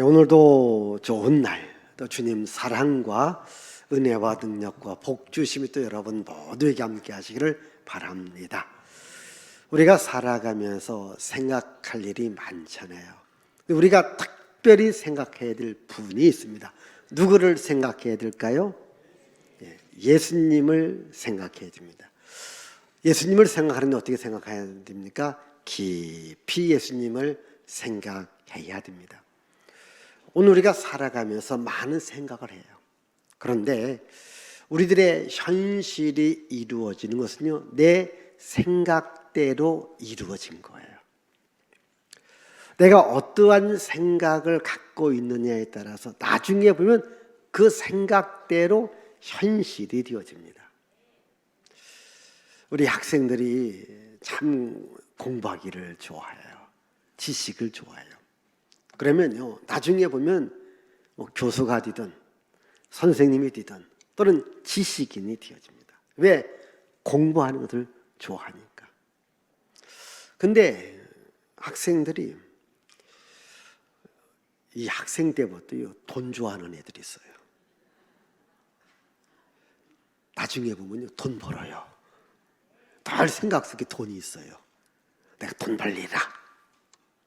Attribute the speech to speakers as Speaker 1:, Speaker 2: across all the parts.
Speaker 1: 오늘도 좋은 날, 또 주님 사랑과 은혜와 능력과 복 주심이 또 여러분 모두에게 함께 하시기를 바랍니다. 우리가 살아가면서 생각할 일이 많잖아요. 우리가 특별히 생각해야 될 분이 있습니다. 누구를 생각해야 될까요? 예수님을 생각해야 됩니다. 예수님을 생각하는데 어떻게 생각해야 됩니까? 깊이 예수님을 생각해야 됩니다. 오늘 우리가 살아가면서 많은 생각을 해요. 그런데 우리들의 현실이 이루어지는 것은요, 내 생각대로 이루어진 거예요. 내가 어떠한 생각을 갖고 있느냐에 따라서 나중에 보면 그 생각대로 현실이 되어집니다. 우리 학생들이 참 공부하기를 좋아해요. 지식을 좋아해요. 그러면요, 나중에 보면 교수가 되든 선생님이 되든 또는 지식인이 되어집니다. 왜? 공부하는 것을 좋아하니까. 근데 학생들이 이 학생 때부터요, 돈 좋아하는 애들이 있어요. 나중에 보면요, 돈 벌어요. 늘 생각 속에 돈이 있어요. 내가 돈 벌리라.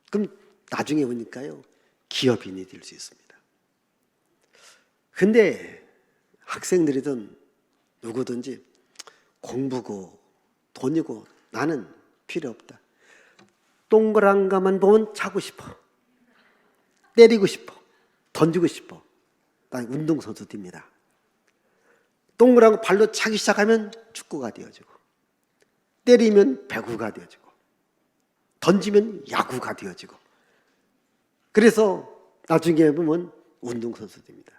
Speaker 1: 그럼 나중에 보니까요, 기업인이 될 수 있습니다. 근데 학생들이든 누구든지 공부고 돈이고 나는 필요 없다. 동그란 것만 보면 차고 싶어. 때리고 싶어. 던지고 싶어. 난 운동선수 됩니다. 동그란 거 발로 차기 시작하면 축구가 되어지고, 때리면 배구가 되어지고, 던지면 야구가 되어지고, 그래서 나중에 보면 운동선수 됩니다.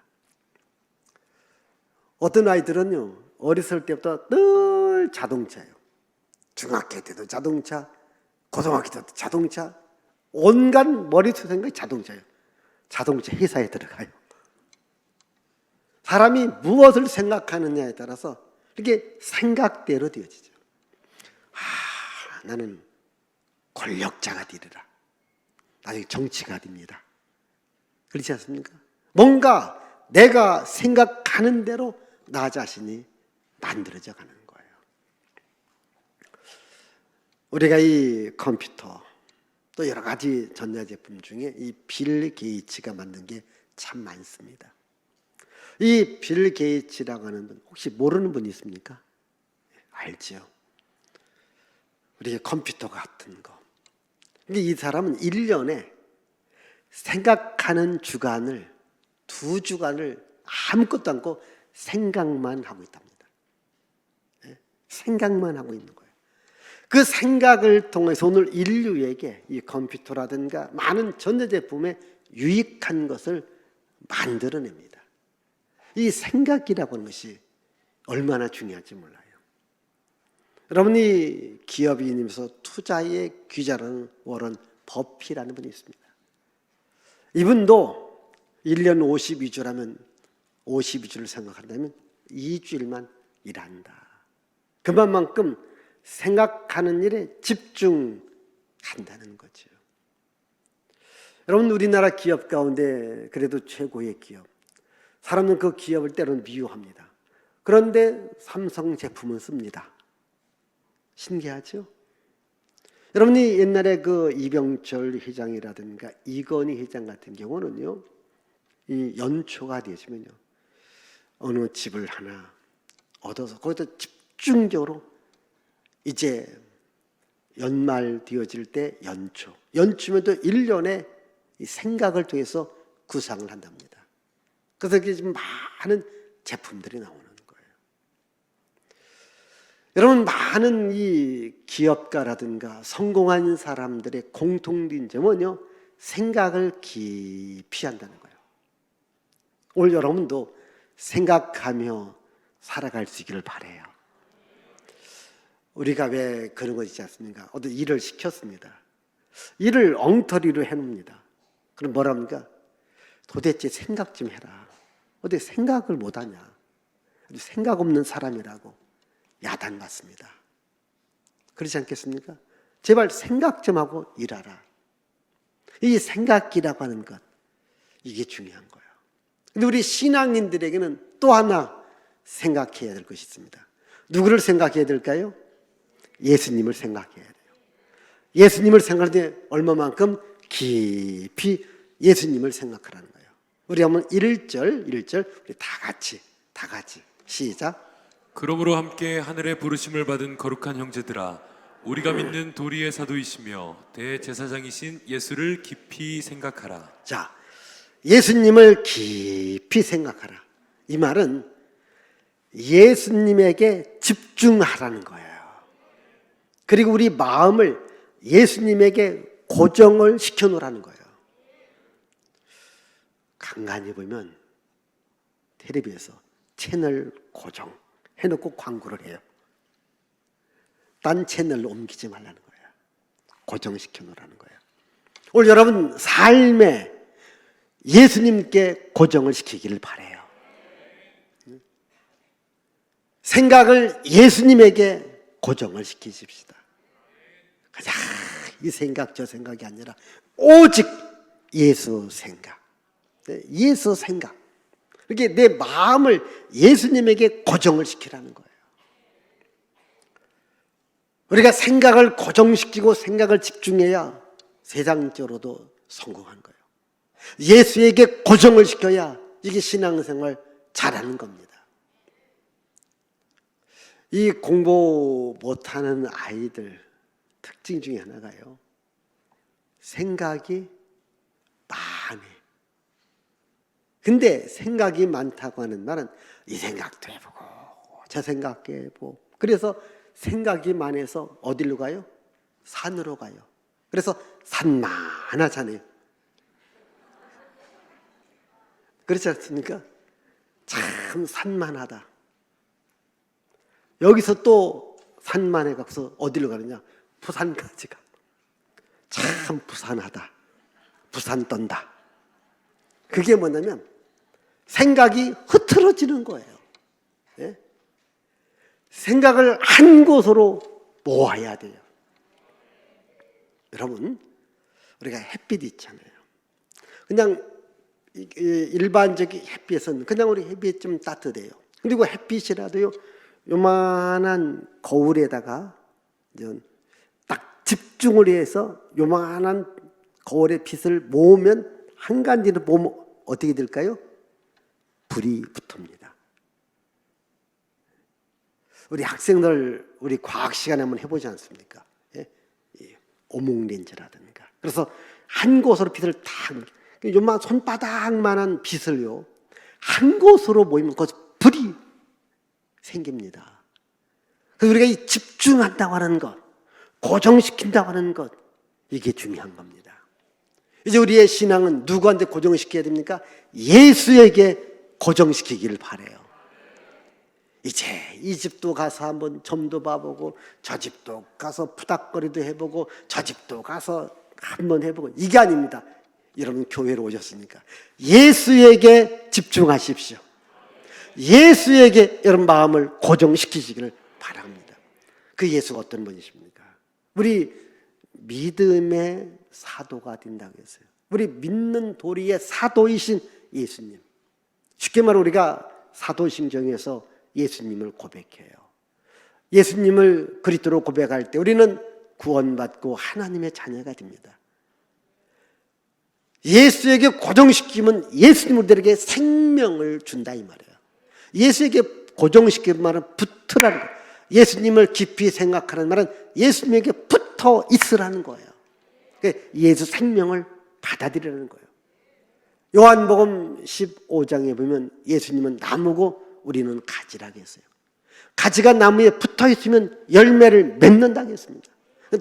Speaker 1: 어떤 아이들은요, 어렸을 때부터 늘 자동차예요. 중학교 때도 자동차, 고등학교 때도 자동차, 온갖 머릿속 생각이 자동차예요. 자동차 회사에 들어가요. 사람이 무엇을 생각하느냐에 따라서 이렇게 생각대로 되어지죠. 나는 권력자가 되리라. 나중에 정치가 됩니다. 그렇지 않습니까? 뭔가 내가 생각하는 대로 나 자신이 만들어져 가는 거예요. 우리가 이 컴퓨터 또 여러 가지 전자제품 중에 이 빌 게이츠가 만든 게 참 많습니다. 이 빌 게이츠라고 하는 분 혹시 모르는 분 있습니까? 알죠. 우리가 컴퓨터 같은 거. 근데 이 사람은 1년에 생각하는 주간을 2주간을 아무것도 않고 생각만 하고 있답니다. 생각만 하고 있는 거예요. 그 생각을 통해서 오늘 인류에게 이 컴퓨터라든가 많은 전자제품에 유익한 것을 만들어냅니다. 이 생각이라고 하는 것이 얼마나 중요할지 몰라요. 여러분이 기업인이면서 투자의 귀자라는 워런 버핏이라는 분이 있습니다. 이분도 1년 52주라면 52주를 생각한다면 2주일만 일한다. 그만큼 생각하는 일에 집중한다는 거죠. 여러분, 우리나라 기업 가운데 그래도 최고의 기업, 사람은 그 기업을 때로는 미워합니다. 그런데 삼성 제품은 씁니다. 신기하죠? 여러분이 옛날에 그 이병철 회장이라든가 이건희 회장 같은 경우는요, 이 연초가 되시면요, 어느 집을 하나 얻어서 거기다 집중적으로 이제 연말 되어질 때 연초면 또 1년에 이 생각을 통해서 구상을 한답니다. 그래서 이게 지금 많은 제품들이 나오는 거예요. 여러분, 많은 이 기업가라든가 성공한 사람들의 공통된 점은요, 생각을 깊이 한다는 거예요. 오늘 여러분도 생각하며 살아갈 수 있기를 바라요. 우리가 왜 그런 거 있지 않습니까? 어떤 일을 시켰습니다. 일을 엉터리로 해놓습니다. 그럼 뭐랍니까? 도대체 생각 좀 해라. 어떻게 생각을 못하냐? 생각 없는 사람이라고 야단맞습니다. 그렇지 않겠습니까? 제발 생각 좀 하고 일하라. 이 생각이라고 하는 것, 이게 중요한 거예요. 근데 우리 신앙인들에게는 또 하나 생각해야 될 것이 있습니다. 누구를 생각해야 될까요? 예수님을 생각해야 돼요. 예수님을 생각할 때 얼마만큼 깊이 예수님을 생각하라는 거예요. 우리 한번 1절 우리 다 같이 시작.
Speaker 2: 그러므로 함께 하늘의 부르심을 받은 거룩한 형제들아, 우리가 믿는 도리의 사도이시며 대제사장이신 예수를 깊이 생각하라.
Speaker 1: 자, 예수님을 깊이 생각하라. 이 말은 예수님에게 집중하라는 거예요. 그리고 우리 마음을 예수님에게 고정을 시켜놓으라는 거예요. 간간히 보면 텔레비에서 채널 고정 해놓고 광고를 해요. 딴 채널로 옮기지 말라는 거예요. 고정시켜 놓으라는 거예요. 오늘 여러분 삶에 예수님께 고정을 시키기를 바라요. 생각을 예수님에게 고정을 시키십시다. 그냥 이 생각 저 생각이 아니라 오직 예수 생각. 예수 생각. 이렇게 내 마음을 예수님에게 고정을 시키라는 거예요. 우리가 생각을 고정시키고 생각을 집중해야 세상적으로도 성공한 거예요. 예수에게 고정을 시켜야 이게 신앙생활 잘하는 겁니다. 이 공부 못하는 아이들 특징 중에 하나가요, 생각이 많이. 근데 생각이 많다고 하는 말은 이 생각도 해보고 저 생각도 해보고, 그래서 생각이 많아서 어디로 가요? 산으로 가요. 그래서 산만하잖아요. 그렇지 않습니까? 참 산만하다. 여기서 또 산만해 가서 어디로 가느냐? 부산까지 가. 참 부산하다. 부산 떤다. 그게 뭐냐면 생각이 흐트러지는 거예요. 예? 생각을 한 곳으로 모아야 돼요. 여러분, 우리가 햇빛 있잖아요. 그냥 일반적인 햇빛은 그냥 우리 햇빛 좀 따뜻해요. 그리고 햇빛이라도요, 요만한 거울에다가 딱 집중을 해서 요만한 거울의 빛을 모으면, 한 가지를 보면 어떻게 될까요? 불이 붙습니다. 우리 학생들 우리 과학 시간에 한번 해보지 않습니까? 예? 오목렌즈라든가. 그래서 한 곳으로 빛을 딱, 요만 손바닥만한 빛을요, 한 곳으로 모이면 거기서 불이 생깁니다. 그래서 우리가 이 집중한다고 하는 것, 고정시킨다고 하는 것, 이게 중요한 겁니다. 이제 우리의 신앙은 누구한테 고정시켜야 됩니까? 예수에게 고정시키기를 바라요. 이제 이 집도 가서 한번 점도 봐보고, 저 집도 가서 푸닥거리도 해보고, 저 집도 가서 한번 해보고, 이게 아닙니다. 여러분 교회로 오셨으니까 예수에게 집중하십시오. 예수에게 여러분 마음을 고정시키시기를 바랍니다. 그 예수가 어떤 분이십니까? 우리 믿음의 사도가 된다고 했어요. 우리 믿는 도리의 사도이신 예수님. 쉽게 말해 우리가 사도신경에서 예수님을 고백해요. 예수님을 그리스도로 고백할 때 우리는 구원받고 하나님의 자녀가 됩니다. 예수에게 고정시키면 예수님 우리들에게 생명을 준다 이 말이에요. 예수에게 고정시키는 말은 붙으라는 거예요. 예수님을 깊이 생각하는 말은 예수님에게 붙어 있으라는 거예요. 예수 생명을 받아들이라는 거예요. 요한복음 15장에 보면 예수님은 나무고 우리는 가지라고 했어요. 가지가 나무에 붙어 있으면 열매를 맺는다고 했습니다.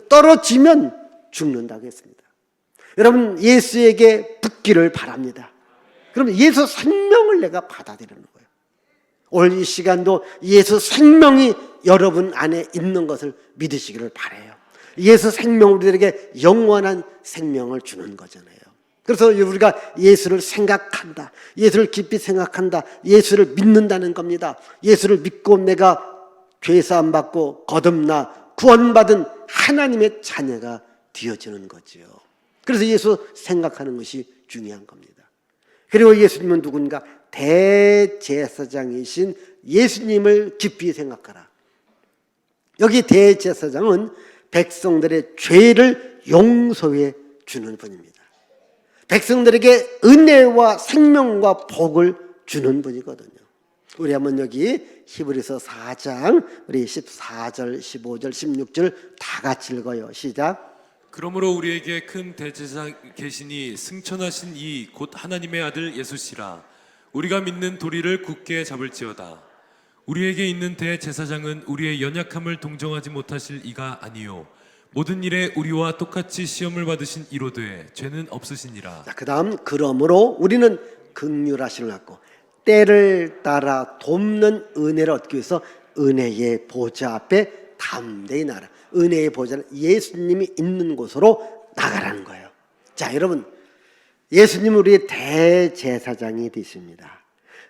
Speaker 1: 떨어지면 죽는다고 했습니다. 여러분 예수에게 붙기를 바랍니다. 그러면 예수 생명을 내가 받아들이는 거예요. 오늘 이 시간도 예수 생명이 여러분 안에 있는 것을 믿으시기를 바라요. 예수 생명 우리들에게 영원한 생명을 주는 거잖아요. 그래서 우리가 예수를 생각한다, 예수를 깊이 생각한다, 예수를 믿는다는 겁니다. 예수를 믿고 내가 죄사함 받고 거듭나 구원받은 하나님의 자녀가 되어지는 거죠. 그래서 예수 생각하는 것이 중요한 겁니다. 그리고 예수님은 누군가? 대제사장이신 예수님을 깊이 생각하라. 여기 대제사장은 백성들의 죄를 용서해 주는 분입니다. 백성들에게 은혜와 생명과 복을 주는 분이거든요. 우리 한번 여기 히브리서 4장 우리 14절, 15절, 16절 다 같이 읽어요. 시작.
Speaker 2: 그러므로 우리에게 큰 대제사장 계시니 승천하신 이 곧 하나님의 아들 예수시라. 우리가 믿는 도리를 굳게 잡을지어다. 우리에게 있는 대제사장은 우리의 연약함을 동정하지 못하실 이가 아니요 모든 일에 우리와 똑같이 시험을 받으신 이로되 죄는 없으시니라.
Speaker 1: 자, 그다음 그러므로 우리는 긍휼하심을 갖고 때를 따라 돕는 은혜를 얻기 위해서 은혜의 보좌 앞에 담대히 나가라. 은혜의 보좌는 예수님이 있는 곳으로 나가라는 거예요. 자, 여러분, 예수님은 우리의 대제사장이 되십니다.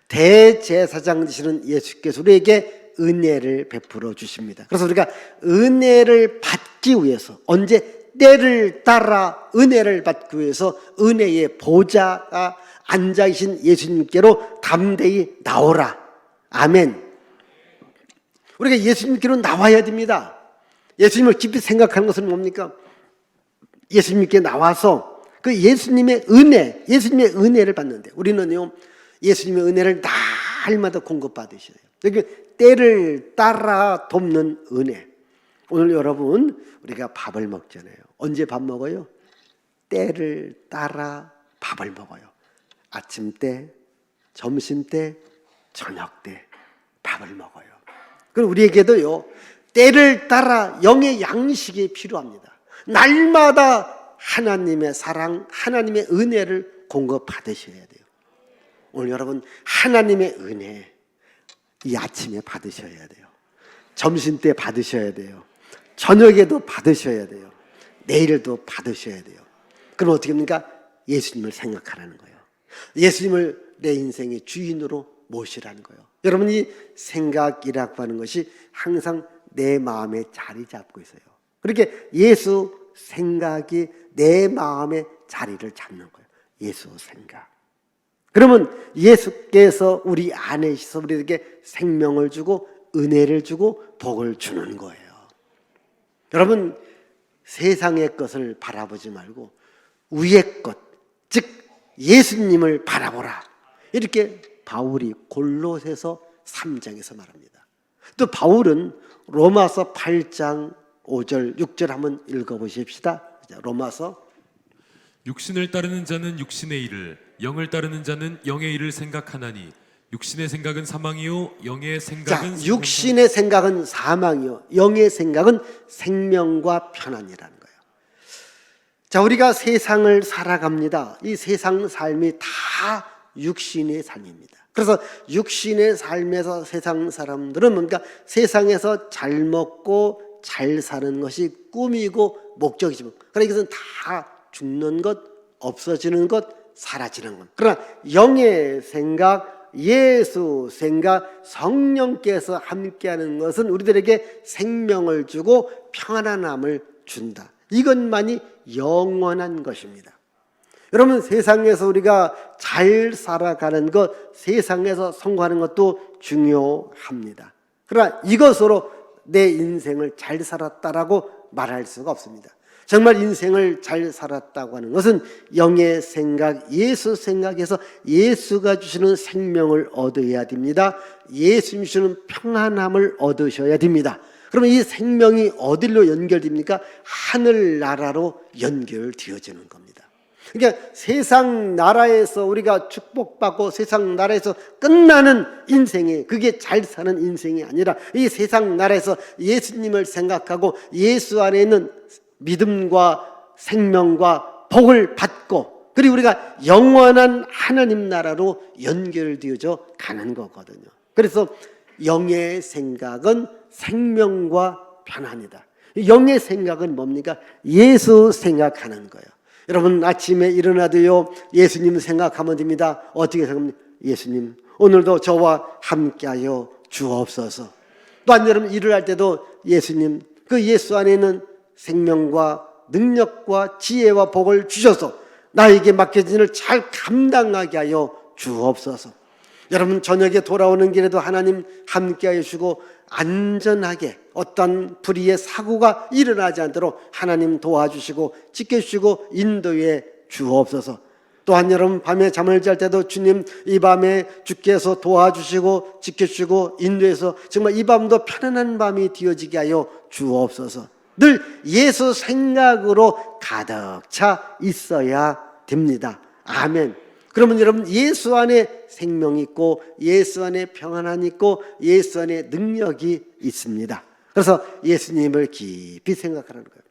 Speaker 1: 대제사장 되시는 예수께서 우리에게 은혜를 베풀어 주십니다. 그래서 우리가 은혜를 받기 위해서 언제 때를 따라 은혜를 받기 위해서 은혜의 보좌가 앉아 계신 예수님께로 담대히 나오라. 아멘. 우리가 예수님께로 나와야 됩니다. 예수님을 깊이 생각하는 것은 뭡니까? 예수님께 나와서 그 예수님의 은혜, 예수님의 은혜를 받는데 우리는요 예수님의 은혜를 날마다 공급받으셔야 돼요. 그러니까 때를 따라 돕는 은혜. 오늘 여러분 우리가 밥을 먹잖아요. 언제 밥 먹어요? 때를 따라 밥을 먹어요. 아침 때, 점심 때, 저녁 때 밥을 먹어요. 그럼 우리에게도요 때를 따라 영의 양식이 필요합니다. 날마다 하나님의 사랑, 하나님의 은혜를 공급받으셔야 돼요. 오늘 여러분 하나님의 은혜 이 아침에 받으셔야 돼요. 점심 때 받으셔야 돼요. 저녁에도 받으셔야 돼요. 내일도 받으셔야 돼요. 그럼 어떻게 합니까? 예수님을 생각하라는 거예요. 예수님을 내 인생의 주인으로 모시라는 거예요. 여러분 이 생각이라고 하는 것이 항상 내 마음에 자리 잡고 있어요. 그렇게 예수 생각이 내 마음에 자리를 잡는 거예요. 예수 생각. 그러면 예수께서 우리 안에 있어 우리에게 생명을 주고 은혜를 주고 복을 주는 거예요. 여러분 세상의 것을 바라보지 말고 위의 것, 즉 예수님을 바라보라. 이렇게 바울이 골로새서 3장에서 말합니다. 또 바울은 로마서 8장 5절 6절 한번 읽어보십시다. 로마서
Speaker 2: 육신을 따르는 자는 육신의 일을, 영을 따르는 자는 영의 일을 생각하나니 육신의 생각은 사망이요 영의 생각은
Speaker 1: 자, 육신의 생각은 사망이요 영의 생각은 생명과 편안이라는 거예요. 자, 우리가 세상을 살아갑니다. 이 세상 삶이 다 육신의 삶입니다. 그래서 육신의 삶에서 세상 사람들은 뭔가 세상에서 잘 먹고 잘 사는 것이 꿈이고 목적이지만 그러나 이것은 다 죽는 것, 없어지는 것, 사라지는 것. 그러나 영의 생각, 예수 생각, 성령께서 함께하는 것은 우리들에게 생명을 주고 평안함을 준다. 이것만이 영원한 것입니다. 여러분 세상에서 우리가 잘 살아가는 것, 세상에서 성공하는 것도 중요합니다. 그러나 이것으로 내 인생을 잘 살았다라고 말할 수가 없습니다. 정말 인생을 잘 살았다고 하는 것은 영의 생각, 예수 생각에서 예수가 주시는 생명을 얻어야 됩니다. 예수님이 주시는 평안함을 얻으셔야 됩니다. 그러면 이 생명이 어디로 연결됩니까? 하늘나라로 연결되어지는 겁니다. 그러니까 세상 나라에서 우리가 축복받고 세상 나라에서 끝나는 인생이 그게 잘 사는 인생이 아니라 이 세상 나라에서 예수님을 생각하고 예수 안에 있는 믿음과 생명과 복을 받고 그리고 우리가 영원한 하나님 나라로 연결되어져 가는 거거든요. 그래서 영의 생각은 생명과 편안이다. 영의 생각은 뭡니까? 예수 생각하는 거예요. 여러분 아침에 일어나도요 예수님 생각하면 됩니다. 어떻게 생각합니까? 예수님 오늘도 저와 함께하여 주옵소서. 또한 여러분 일을 할 때도 예수님 그 예수 안에 있는 생명과 능력과 지혜와 복을 주셔서 나에게 맡겨진 일을 잘 감당하게 하여 주옵소서. 여러분, 저녁에 돌아오는 길에도 하나님 함께하여 주시고 안전하게 어떤 불의의 사고가 일어나지 않도록 하나님 도와주시고 지켜주시고 인도해 주옵소서. 또한 여러분, 밤에 잠을 잘 때도 주님, 이 밤에 주께서 도와주시고 지켜주시고 인도해서 정말 이 밤도 편안한 밤이 되어지게 하여 주옵소서. 늘 예수 생각으로 가득 차 있어야 됩니다. 아멘. 그러면 여러분, 예수 안에 생명이 있고 예수 안에 평안함이 있고 예수 안에 능력이 있습니다. 그래서 예수님을 깊이 생각하라는 거예요.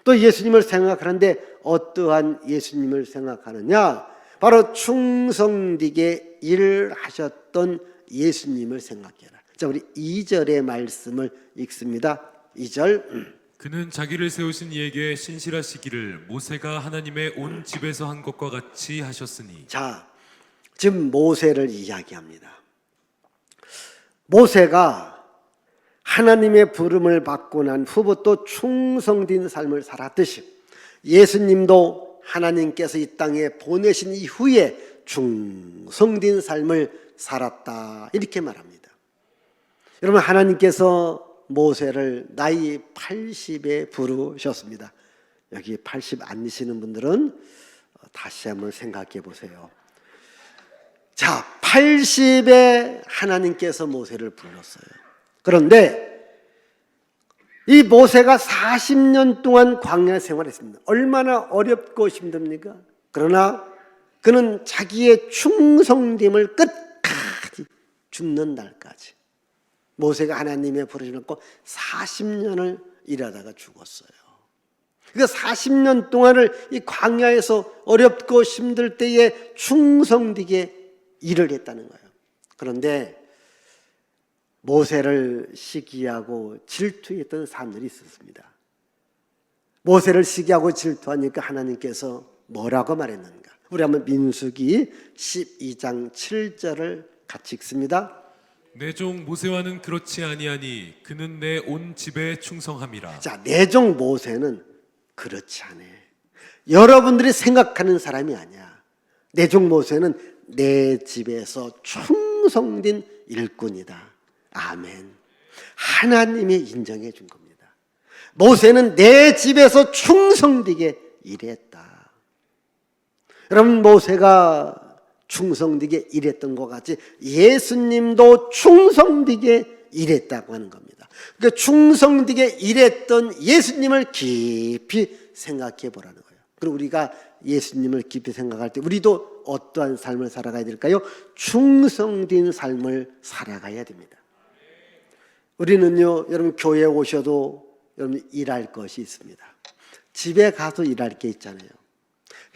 Speaker 1: 또 예수님을 생각하는데 어떠한 예수님을 생각하느냐? 바로 충성되게 일하셨던 예수님을 생각해라. 자, 우리 2절의 말씀을 읽습니다. 2절.
Speaker 2: 그는 자기를 세우신 이에게 신실하시기를 모세가 하나님의 온 집에서 한 것과 같이 하셨으니.
Speaker 1: 자, 지금 모세를 이야기합니다. 모세가 하나님의 부름을 받고 난 후부터 충성된 삶을 살았듯이 예수님도 하나님께서 이 땅에 보내신 이후에 충성된 삶을 살았다, 이렇게 말합니다. 여러분, 하나님께서 모세를 나이 80에 부르셨습니다. 여기 80 아니시는 분들은 다시 한번 생각해 보세요. 자, 80에 하나님께서 모세를 불렀어요. 그런데 이 모세가 40년 동안 광야 생활했습니다. 얼마나 어렵고 힘듭니까? 그러나 그는 자기의 충성됨을 끝까지 죽는 날까지, 모세가 하나님의 부르셔놓고 40년을 일하다가 죽었어요. 그러니까 40년 동안을 이 광야에서 어렵고 힘들 때에 충성되게 일을 했다는 거예요. 그런데 모세를 시기하고 질투했던 사람들이 있었습니다. 모세를 시기하고 질투하니까 하나님께서 뭐라고 말했는가? 우리 한번 민수기 12장 7절을 같이 읽습니다.
Speaker 2: 내 종 모세와는 그렇지 아니하니 그는 내 온 집에 충성함이라.
Speaker 1: 자, 내 종 모세는 그렇지 않아. 여러분들이 생각하는 사람이 아니야. 내 종 모세는 내 집에서 충성된 일꾼이다. 아멘. 하나님이 인정해 준 겁니다. 모세는 내 집에서 충성되게 일했다. 여러분, 모세가 충성되게 일했던 것 같이 예수님도 충성되게 일했다고 하는 겁니다. 그러니까 충성되게 일했던 예수님을 깊이 생각해 보라는 거예요. 그리고 우리가 예수님을 깊이 생각할 때 우리도 어떠한 삶을 살아가야 될까요? 충성된 삶을 살아가야 됩니다. 우리는요, 여러분, 교회에 오셔도 여러분 일할 것이 있습니다. 집에 가서 일할 게 있잖아요.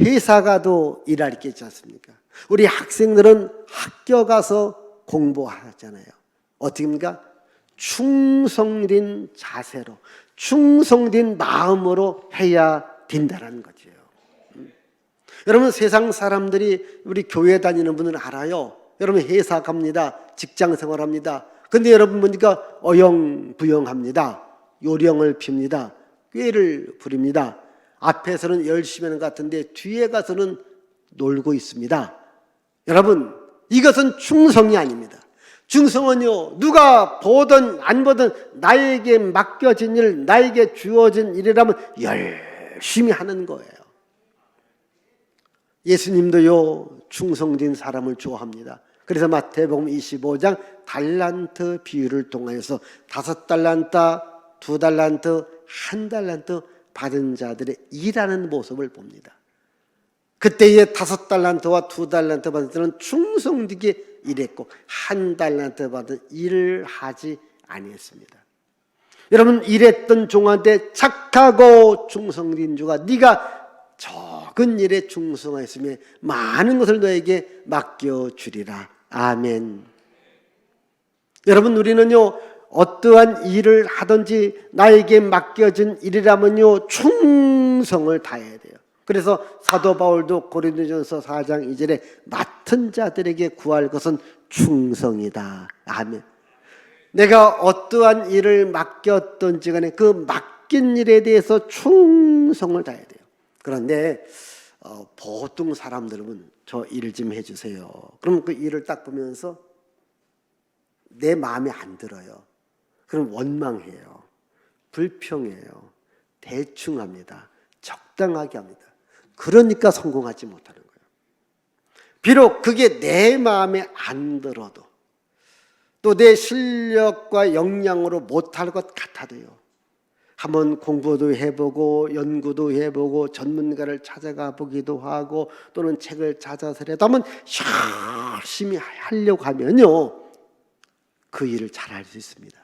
Speaker 1: 회사 가도 일할 게 있지 않습니까? 우리 학생들은 학교 가서 공부하잖아요. 어떻게 합니까? 충성된 자세로, 충성된 마음으로 해야 된다는 거죠. 여러분, 세상 사람들이 우리 교회 다니는 분은 알아요. 여러분, 회사 갑니다. 직장 생활합니다. 근데 여러분 보니까 어영부영합니다. 요령을 핍니다. 꾀를 부립니다. 앞에서는 열심히 하는 것 같은데 뒤에 가서는 놀고 있습니다. 여러분, 이것은 충성이 아닙니다. 충성은요, 누가 보든 안 보든 나에게 맡겨진 일, 나에게 주어진 일이라면 열심히 하는 거예요. 예수님도요, 충성된 사람을 좋아합니다. 그래서 마태복음 25장 달란트 비유를 통해서 5달란트, 2달란트, 1달란트 받은 자들의 일하는 모습을 봅니다. 그때의 5달란트와 2달란트 받은 자는 충성되게 일했고 1달란트 받은 일을 하지 아니했습니다. 여러분, 일했던 종한테 착하고 충성된 주가 네가 적은 일에 충성하였으며 많은 것을 너에게 맡겨주리라. 아멘. 여러분, 우리는요, 어떠한 일을 하든지 나에게 맡겨진 일이라면요, 충성을 다해야 돼요. 그래서 사도 바울도 고린도전서 4장 2절에 맡은 자들에게 구할 것은 충성이다. 아멘. 내가 어떠한 일을 맡겼든지 간에 그 맡긴 일에 대해서 충성을 다해야 돼요. 그런데 보통 사람들은 저 일 좀 해주세요. 그럼 그 일을 딱 보면서 내 마음에 안 들어요. 그럼 원망해요. 불평해요. 대충 합니다. 적당하게 합니다. 그러니까 성공하지 못하는 거예요. 비록 그게 내 마음에 안 들어도 또 내 실력과 역량으로 못할 것 같아도요. 한번 공부도 해보고 연구도 해보고 전문가를 찾아가 보기도 하고 또는 책을 찾아서라도 한번 열심히 하려고 하면요. 그 일을 잘할 수 있습니다.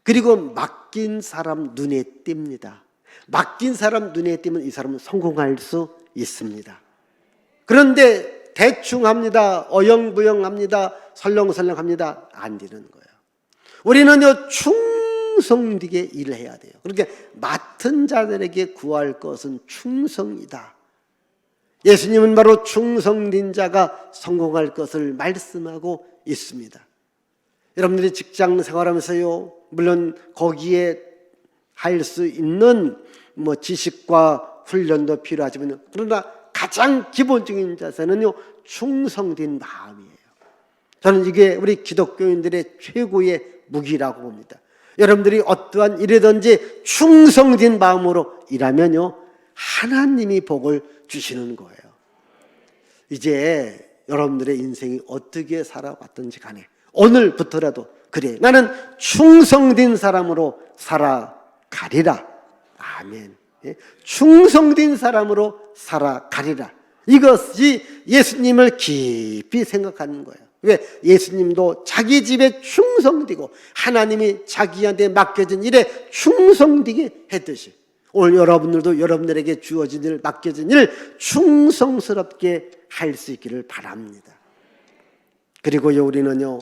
Speaker 1: 그리고 맡긴 사람 눈에 띕니다. 맡긴 사람 눈에 띄면 이 사람은 성공할 수 있습니다. 그런데 대충 합니다. 어영부영합니다. 설렁설렁합니다. 안 되는 거예요. 우리는요 충성되게 일을 해야 돼요. 그러니까 맡은 자들에게 구할 것은 충성이다. 예수님은 바로 충성된 자가 성공할 것을 말씀하고 있습니다. 여러분들이 직장 생활하면서요, 물론 거기에 할 수 있는 지식과 훈련도 필요하지만, 그러나 가장 기본적인 자세는요, 충성된 마음이에요. 저는 이게 우리 기독교인들의 최고의 무기라고 봅니다. 여러분들이 어떠한 일이든지 충성된 마음으로 일하면요, 하나님이 복을 주시는 거예요. 이제 여러분들의 인생이 어떻게 살아왔든지 간에 오늘부터라도 그래, 나는 충성된 사람으로 살아가리라. 아멘. 충성된 사람으로 살아가리라. 이것이 예수님을 깊이 생각하는 거예요. 왜? 예수님도 자기 집에 충성되고 하나님이 자기한테 맡겨진 일에 충성되게 했듯이 오늘 여러분들도 여러분들에게 주어진 일, 맡겨진 일 충성스럽게 할 수 있기를 바랍니다. 그리고요, 우리는요,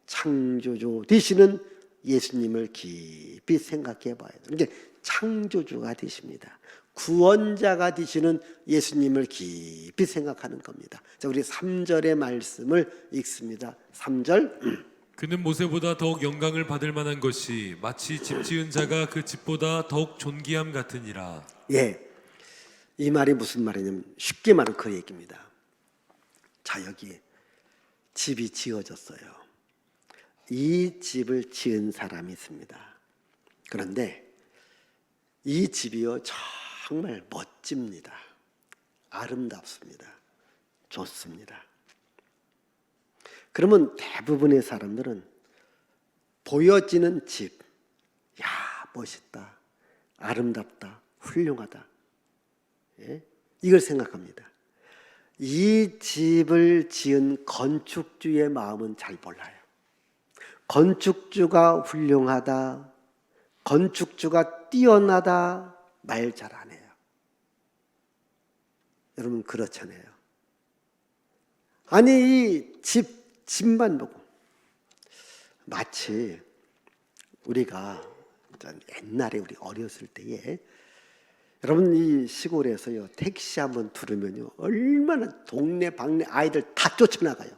Speaker 1: 창조주 되시는 예수님을 깊이 생각해 봐야 돼요. 이게 창조주가 되십니다. 구원자가 되시는 예수님을 깊이 생각하는 겁니다. 자, 우리 3절의 말씀을 읽습니다. 3절.
Speaker 2: 그는 모세보다 더욱 영광을 받을 만한 것이 마치 집 지은 자가 그 집보다 더욱 존귀함 같으니라.
Speaker 1: 예, 이 말이 무슨 말이냐면 쉽게 말하면 그 얘기입니다. 자, 여기 집이 지어졌어요. 이 집을 지은 사람이 있습니다. 그런데 이 집이요, 정말 멋집니다. 아름답습니다. 좋습니다. 그러면 대부분의 사람들은 보여지는 집, 야, 멋있다, 아름답다, 훌륭하다, 예? 이걸 생각합니다. 이 집을 지은 건축주의 마음은 잘 몰라요. 건축주가 훌륭하다, 건축주가 뛰어나다 말 잘 안 해요. 여러분 그렇잖아요. 아니 이 집만 보고 마치 우리가 옛날에 우리 어렸을 때에 여러분 이 시골에서요 택시 한번 부르면요 얼마나 동네 방네 아이들 다 쫓아나가요.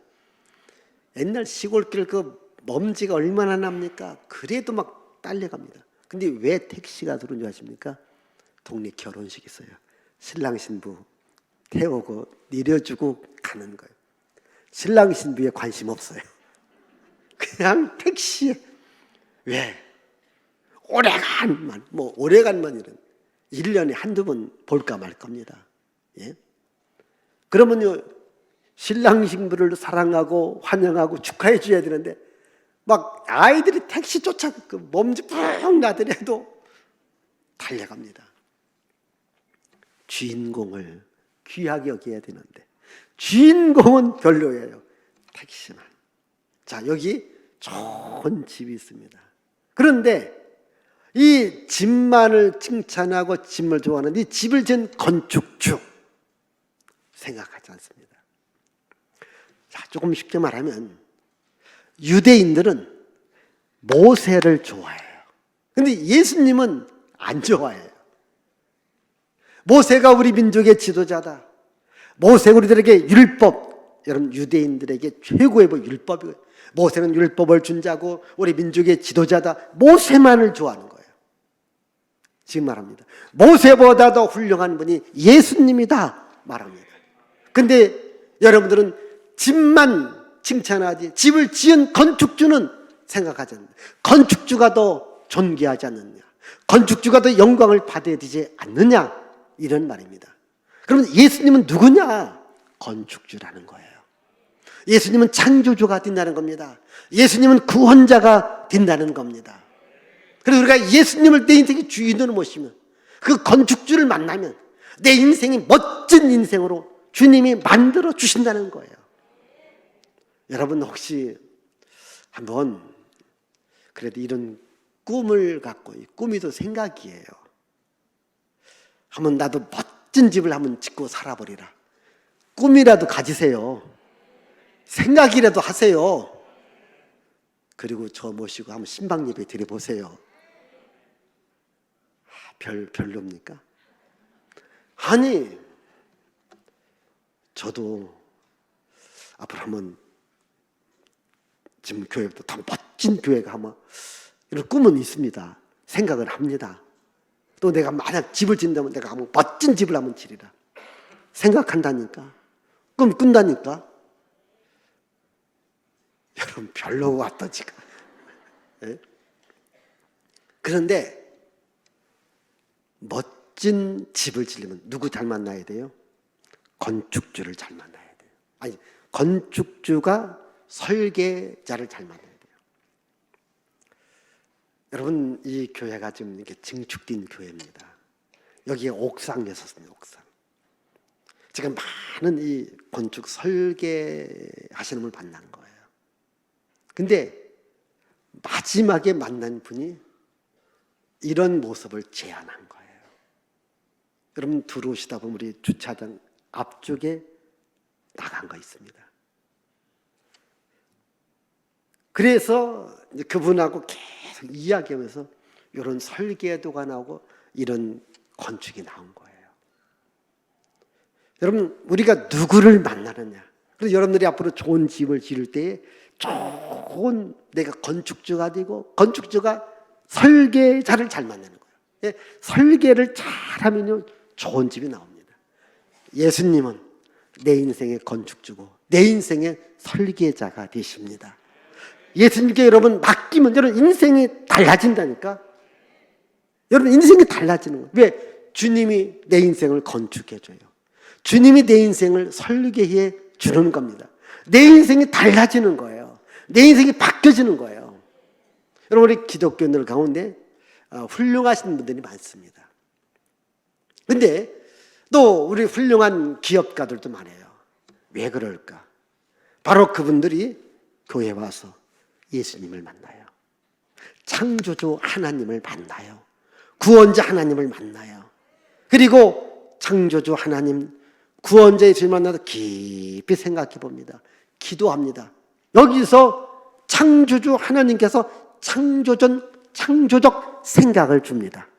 Speaker 1: 옛날 시골길 그 먼지가 얼마나 납니까? 그래도 막 딸려갑니다. 근데 왜 택시가 들어온 줄 아십니까? 동네 결혼식 있어요. 신랑 신부 태우고 내려주고 가는 거예요. 신랑 신부에 관심 없어요. 그냥 택시에. 왜? 오래간만, 오래간만 이런 1년에 한두 번 볼까 말 겁니다. 예? 그러면요 신랑 신부를 사랑하고 환영하고 축하해 줘야 되는데 막 아이들이 택시 쫓아 그 먼지 푹 나더라도 달려갑니다. 주인공을 귀하게 여겨야 되는데 주인공은 별로예요. 택시만. 자, 여기 좋은 집이 있습니다. 그런데 이 집만을 칭찬하고 집을 좋아하는 이 집을 지은 건축주 생각하지 않습니다. 자, 조금 쉽게 말하면 유대인들은 모세를 좋아해요. 그런데 예수님은 안 좋아해요. 모세가 우리 민족의 지도자다. 모세가 우리들에게 율법, 여러분 유대인들에게 최고의 율법이에요. 모세는 율법을 준 자고 우리 민족의 지도자다. 모세만을 좋아하는 거예요. 지금 말합니다. 모세보다 더 훌륭한 분이 예수님이다. 말합니다. 근데 여러분들은 집만 칭찬하지 집을 지은 건축주는 생각하지 않는다. 건축주가 더 존귀하지 않느냐, 건축주가 더 영광을 받아야 되지 않느냐, 이런 말입니다. 그러면 예수님은 누구냐? 건축주라는 거예요. 예수님은 창조주가 된다는 겁니다. 예수님은 구원자가 된다는 겁니다. 그래서 우리가 예수님을 내 인생의 주인으로 모시면, 그 건축주를 만나면 내 인생이 멋진 인생으로 주님이 만들어 주신다는 거예요. 여러분 혹시 한번 그래도 이런 꿈을 갖고, 꿈이 또 생각이에요. 한번 나도 멋진 집을 한번 짓고 살아버리라. 꿈이라도 가지세요. 생각이라도 하세요. 그리고 저 모시고 한번 신방 예배 드려보세요. 별로입니까? 아니, 저도 앞으로 한번 지금 교회부터 더 멋진 교회가 한번 이런 꿈은 있습니다. 생각을 합니다. 또 내가 만약 집을 짓는다면 내가 한번 멋진 집을 한번 지리라 생각한다니까. 꿈 꾼다니까. 여러분 별로 왔다 지금. 네? 그런데 멋진 집을 지려면 누구 잘 만나야 돼요? 건축주를 잘 만나야 돼요. 아니, 건축주가 설계자를 잘 만나야 돼요. 여러분 이 교회가 지금 이렇게 증축된 교회입니다. 여기에 옥상에 섰습니다. 옥상. 지금 많은 이 건축 설계하시는 분을 만난 거예요. 근데 마지막에 만난 분이 이런 모습을 제안한 거예요. 여러분 들어오시다 보면 우리 주차장 앞쪽에 나간 거 있습니다. 그래서 그분하고 계속 이야기하면서 이런 설계도가 나오고 이런 건축이 나온 거예요. 여러분 우리가 누구를 만나느냐. 그래서 여러분들이 앞으로 좋은 집을 지을 때에 좋은 내가 건축주가 되고 건축주가 설계자를 잘 만나는 거예요. 예, 설계를 잘하면요 좋은 집이 나옵니다. 예수님은 내 인생의 건축주고 내 인생의 설계자가 되십니다. 예수님께 여러분 맡기면 여러분 인생이 달라진다니까. 여러분 인생이 달라지는 거예요. 왜? 주님이 내 인생을 건축해줘요. 주님이 내 인생을 설계해 주는 겁니다. 내 인생이 달라지는 거예요. 내 인생이 바뀌어지는 거예요. 여러분 우리 기독교인들 가운데 훌륭하신 분들이 많습니다. 근데 또 우리 훌륭한 기업가들도 많아요. 왜 그럴까? 바로 그분들이 교회에 와서 예수님을 만나요. 창조주 하나님을 만나요. 구원자 하나님을 만나요. 그리고 창조주 하나님, 구원자 예수님을 만나서 깊이 생각해 봅니다. 기도합니다. 여기서 창조주 하나님께서 창조적 생각을 줍니다.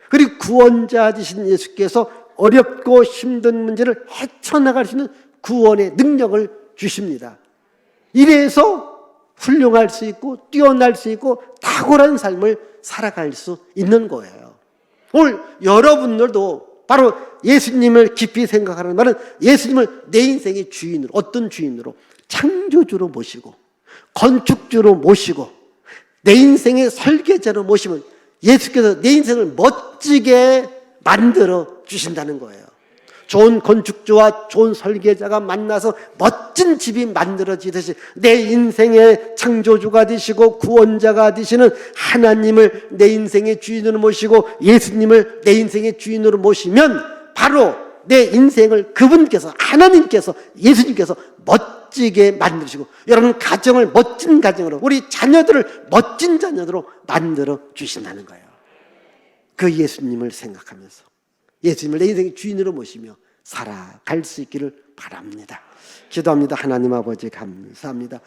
Speaker 1: 그리고 구원자 되신 예수께서 어렵고 힘든 문제를 헤쳐나갈 수 있는 구원의 능력을 주십니다. 이래서 훌륭할 수 있고 뛰어날 수 있고 탁월한 삶을 살아갈 수 있는 거예요. 오늘 여러분들도 바로 예수님을 깊이 생각하는 말은 예수님을 내 인생의 주인으로, 어떤 주인으로? 창조주로 모시고 건축주로 모시고 내 인생의 설계자로 모시면 예수께서 내 인생을 멋지게 만들어 주신다는 거예요. 좋은 건축주와 좋은 설계자가 만나서 멋진 집이 만들어지듯이 내 인생의 창조주가 되시고 구원자가 되시는 하나님을 내 인생의 주인으로 모시고 예수님을 내 인생의 주인으로 모시면 바로 내 인생을 그분께서, 하나님께서, 예수님께서 멋지게 만드시고 여러분 가정을 멋진 가정으로, 우리 자녀들을 멋진 자녀로 만들어 주신다는 거예요. 그 예수님을 생각하면서 예수님을 내 인생의 주인으로 모시며 살아갈 수 있기를 바랍니다. 기도합니다. 하나님 아버지 감사합니다.